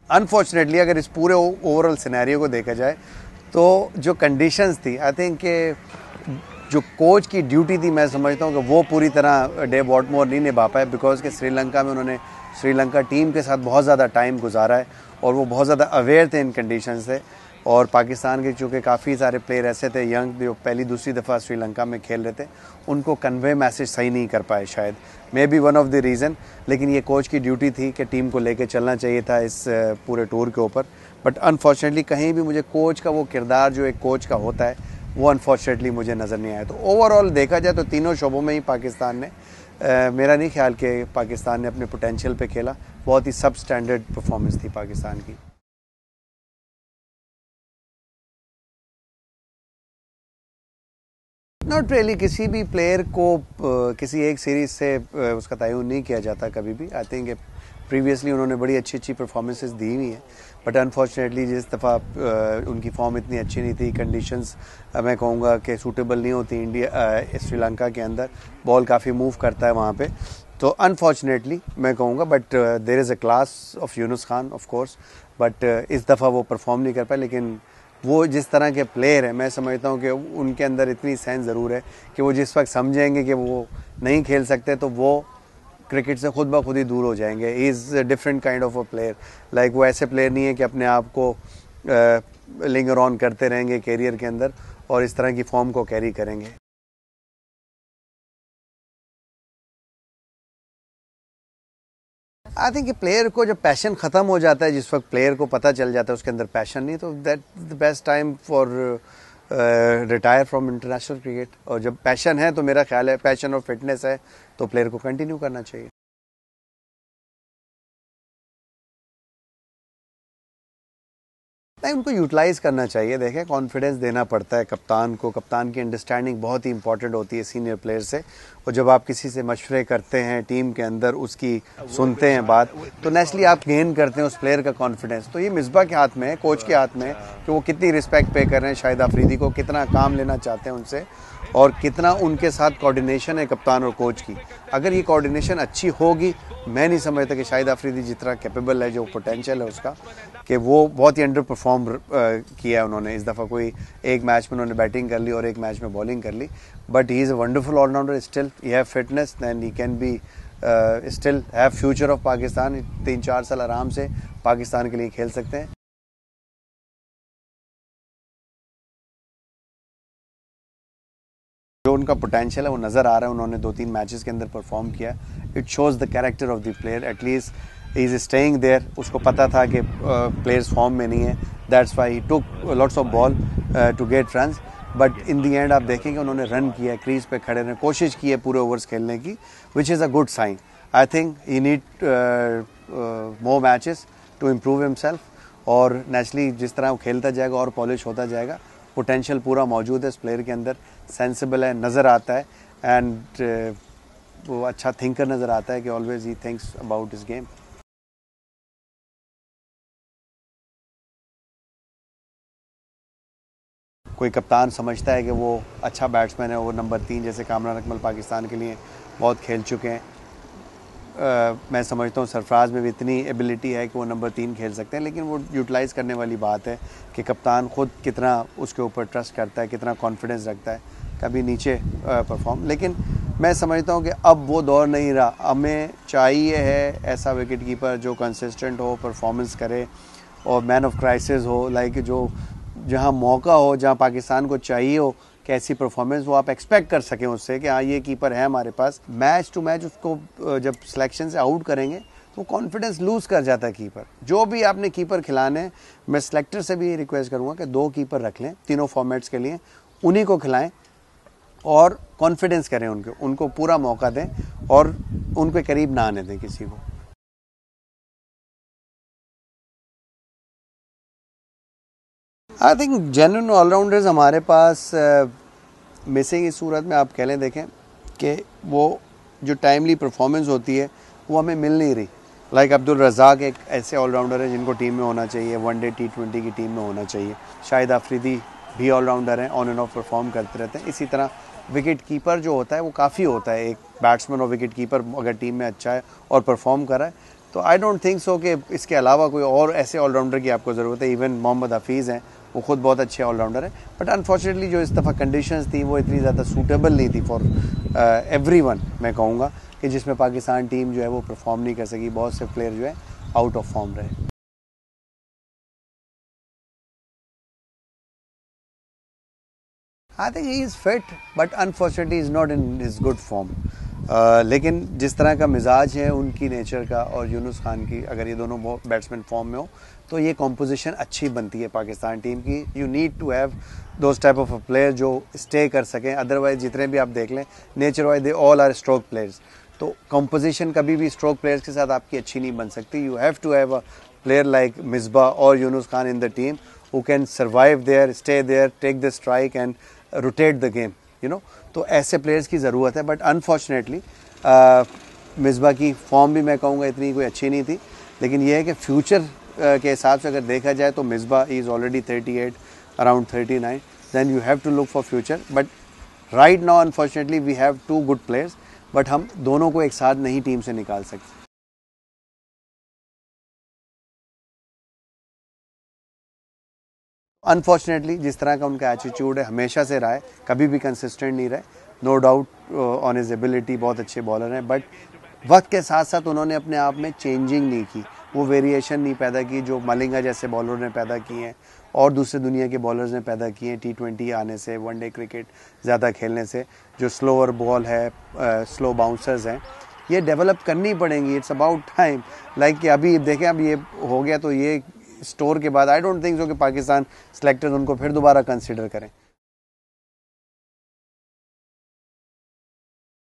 Unfortunately अगर इस पूरे ओवरऑल सिनेरियो को देखा जाए तो जो कंडीशंस थी, आई थिंक कि जो कोच की ड्यूटी थी, मैं समझता हूँ कि वो पूरी तरह डेव वॉटमोर नहीं निभा पाए, बिकॉज के श्रीलंका में उन्होंने श्रीलंका टीम के साथ बहुत ज़्यादा टाइम गुजारा है और वो बहुत ज़्यादा अवेयर थे इन कंडीशन से। और पाकिस्तान के चूँकि काफ़ी सारे प्लेयर ऐसे थे यंग जो पहली दूसरी दफ़ा श्रीलंका में खेल रहे थे, उनको कन्वे मैसेज सही नहीं कर पाए, शायद may be one of the reason. लेकिन ये कोच की ड्यूटी थी कि टीम को लेके चलना चाहिए था इस पूरे टूर के ऊपर। बट अनफॉर्चुनेटली कहीं भी मुझे कोच का वो किरदार जो एक कोच का होता है वो अनफॉर्चुनेटली मुझे नज़र नहीं आया। तो ओवरऑल देखा जाए तो तीनों शोबों में ही पाकिस्तान ने मेरा नहीं ख्याल कि पाकिस्तान ने अपने पोटेंशियल पे खेला। बहुत ही सब स्टैंडर्ड परफॉर्मेंस थी पाकिस्तान की। नॉट रियली, किसी भी प्लेयर को किसी एक सीरीज से उसका तयन नहीं किया जाता कभी भी। आई थिंक प्रीवियसली उन्होंने बड़ी अच्छी अच्छी परफॉर्मेंसेस दी हुई हैं, बट अनफॉर्चुनेटली जिस दफ़ा उनकी फॉर्म इतनी अच्छी नहीं थी, कंडीशंस मैं कहूँगा कि सूटेबल नहीं होती इंडिया श्रीलंका के अंदर, बॉल काफ़ी मूव करता है वहाँ पे, तो अनफॉर्चुनेटली मैं कहूँगा। But there is a class of Yunus Khan of course, but इस दफ़ा वो परफॉर्म नहीं कर पाए। लेकिन वो जिस तरह के प्लेयर हैं, मैं समझता हूँ कि उनके अंदर इतनी सेंस ज़रूर है कि वो जिस वक्त समझेंगे कि वो नहीं खेल सकते तो वो क्रिकेट से खुद ब खुद ही दूर हो जाएंगे। He is different kind of a player. Like वो ऐसे प्लेयर नहीं है कि अपने आप को लिंगर ऑन करते रहेंगे कैरियर के अंदर और इस तरह की फॉर्म को कैरी करेंगे। आई थिंक प्लेयर को जब पैशन ख़त्म हो जाता है, जिस वक्त प्लेयर को पता चल जाता है उसके अंदर पैशन नहीं, तो that the best time for retire from international cricket. और जब पैशन है तो मेरा ख्याल है, पैशन और फिटनेस है, तो प्लेयर को कंटिन्यू करना चाहिए। नहीं, उनको यूटिलाइज़ करना चाहिए। देखें, कॉन्फिडेंस देना पड़ता है कप्तान को। कप्तान की अंडरस्टैंडिंग बहुत ही इंपॉर्टेंट होती है सीनियर प्लेयर से, और जब आप किसी से मशवरे करते हैं टीम के अंदर, उसकी सुनते हैं बात, तो नेचुरली आप गेन करते हैं उस प्लेयर का कॉन्फिडेंस। तो ये मिसबा के हाथ में है, कोच के हाथ में है कि वो कितनी रिस्पेक्ट पे कर रहे हैं शाहिद अफरीदी को, कितना काम लेना चाहते हैं उनसे, और कितना उनके साथ कोऑर्डिनेशन है कप्तान और कोच की। अगर ये कोऑर्डिनेशन अच्छी होगी, मैं नहीं समझता कि शाहिद अफरीदी जितना कैपेबल है, जो पोटेंशियल है उसका, कि वो बहुत ही अंडर परफॉर्म किया है उन्होंने इस दफ़ा। कोई एक मैच में उन्होंने बैटिंग कर ली और एक मैच में बॉलिंग कर ली, but he is a wonderful all-rounder still. He have fitness, then he can be still have future of Pakistan. 3-4 साल आराम से पाकिस्तान के लिए खेल सकते हैं। जो उनका पोटेंशियल है वो नज़र आ रहा है, उन्होंने 2-3 मैचेस के अंदर परफॉर्म किया। It shows the character of the player. At least he is staying there. उसको पता था कि प्लेयर्स फॉर्म में नहीं है, that's why he took lots of ball to get runs. But in the end आप देखेंगे उन्होंने रन किया, क्रीज पे खड़े रहने कोशिश की है पूरे ओवर्स खेलने की, which is a good sign. I think he need more matches to improve himself, और नेचुरली जिस तरह वो खेलता जाएगा और पॉलिश होता जाएगा, पोटेंशियल पूरा मौजूद है इस प्लेयर के अंदर, सेंसिबल है, नज़र आता है, एंड वो अच्छा थिंकर नज़र आता है कि always he thinks about his game. कोई कप्तान समझता है कि वो अच्छा बैट्समैन है, वो नंबर 3 जैसे कामरान अकमल पाकिस्तान के लिए बहुत खेल चुके हैं। मैं समझता हूँ सरफराज में भी इतनी एबिलिटी है कि वो नंबर 3 खेल सकते हैं, लेकिन वो यूटिलाइज़ करने वाली बात है कि कप्तान ख़ुद कितना उसके ऊपर ट्रस्ट करता है, कितना कॉन्फिडेंस रखता है, कभी नीचे परफॉर्म। लेकिन मैं समझता हूँ कि अब वो दौर नहीं रहा। हमें चाहिए है ऐसा विकेट कीपर जो कंसिस्टेंट हो, परफॉर्मेंस करे और मैन ऑफ क्राइसिस हो, लाइक जो जहाँ मौका हो, जहाँ पाकिस्तान को चाहिए हो कि ऐसी परफॉर्मेंस वो आप एक्सपेक्ट कर सकें उससे कि हाँ ये कीपर है हमारे पास। मैच टू मैच उसको जब सिलेक्शन से आउट करेंगे तो कॉन्फिडेंस लूज़ कर जाता है कीपर। जो भी आपने कीपर खिलाने हैं, मैं सिलेक्टर से भी रिक्वेस्ट करूँगा कि 2 कीपर रख लें तीनों फॉर्मेट्स के लिए, उन्हीं को खिलाएं और कॉन्फिडेंस करें उनको पूरा मौका दें और उनके करीब ना आने दें किसी को। आई थिंक जेन्युइन ऑलराउंडर्स हमारे पास मिसिंग इस सूरत में आप कह लें, देखें कि वो जो टाइमली परफॉर्मेंस होती है वो हमें मिल नहीं रही। लाइक अब्दुल रज़ाक एक ऐसे ऑलराउंडर है जिनको टीम में होना चाहिए, वनडे T20 की टीम में होना चाहिए। शाहिद अफरीदी भी ऑलराउंडर हैं, ऑन एंड ऑफ परफॉर्म करते रहते हैं। इसी तरह विकेट कीपर जो होता है वो काफ़ी होता है, एक बैट्समैन और विकेट कीपर अगर टीम में अच्छा है और परफॉर्म कर रहा है तो आई डोंट थिंक सो कि इसके अलावा कोई और ऐसे ऑलराउंडर की आपको ज़रूरत है। इवन मोहम्मद हफीज़ हैं, वो खुद बहुत अच्छे ऑलराउंडर हैं, बट अनफॉर्चुनेटली जो इस दफ़ा कंडीशंस थी वो इतनी ज़्यादा सूटेबल नहीं थी फॉर एवरीवन, मैं कहूँगा कि जिसमें पाकिस्तान टीम जो है वो परफॉर्म नहीं कर सकी। बहुत से प्लेयर जो है आउट ऑफ फॉर्म रहे। आई think he is fit but unfortunately is not in his good form. लेकिन जिस तरह का मिजाज है उनकी नेचर का और यूनुस खान की, अगर ये दोनों बैट्समैन फॉर्म में हो तो ये कॉम्पोजिशन अच्छी बनती है पाकिस्तान टीम की। You need to have those type of player जो स्टे कर सकें, अदरवाइज जितने भी आप देख लें nature wise they all are stroke players. तो कॉम्पोजिशन कभी भी स्ट्रोक प्लेयर्स के साथ आपकी अच्छी नहीं बन सकती। You have to have a player like Misbah और Younis Khan in the team who can survive there, stay there, take the strike and rotate the game, you know। तो ऐसे प्लेयर्स की ज़रूरत है, बट अनफॉर्चुनेटली मिसबा की फॉर्म भी मैं कहूँगा इतनी कोई अच्छी नहीं थी। लेकिन ये है कि फ्यूचर के हिसाब से अगर देखा जाए तो Misbah is already 38, around 39, then you have to look for future. But right now unfortunately we have 2 good players, but हम दोनों को एक साथ नहीं टीम से निकाल सकते। अनफॉर्चुनेटली जिस तरह का उनका एटीट्यूड है हमेशा से रहा है, कभी भी कंसिस्टेंट नहीं रहे। No doubt on his ability, बहुत अच्छे बॉलर हैं, बट वक्त के साथ साथ उन्होंने अपने आप में चेंजिंग नहीं की, वो वेरिएशन नहीं पैदा की जो मलिंगा जैसे बॉलर ने पैदा की हैं और दूसरे दुनिया के बॉलर्स ने पैदा किए हैं। T20 आने से, वनडे क्रिकेट ज़्यादा खेलने से जो स्लोअर बॉल है, स्लो बाउंसर्स हैं, ये डेवलप करनी पड़ेंगी। It's about time. लाइक कि अभी देखें, अब ये हो गया तो ये स्टोर के बाद आई डोंट थिंक सो कि पाकिस्तान सेलेक्टर्स उनको फिर दोबारा कंसिडर करें।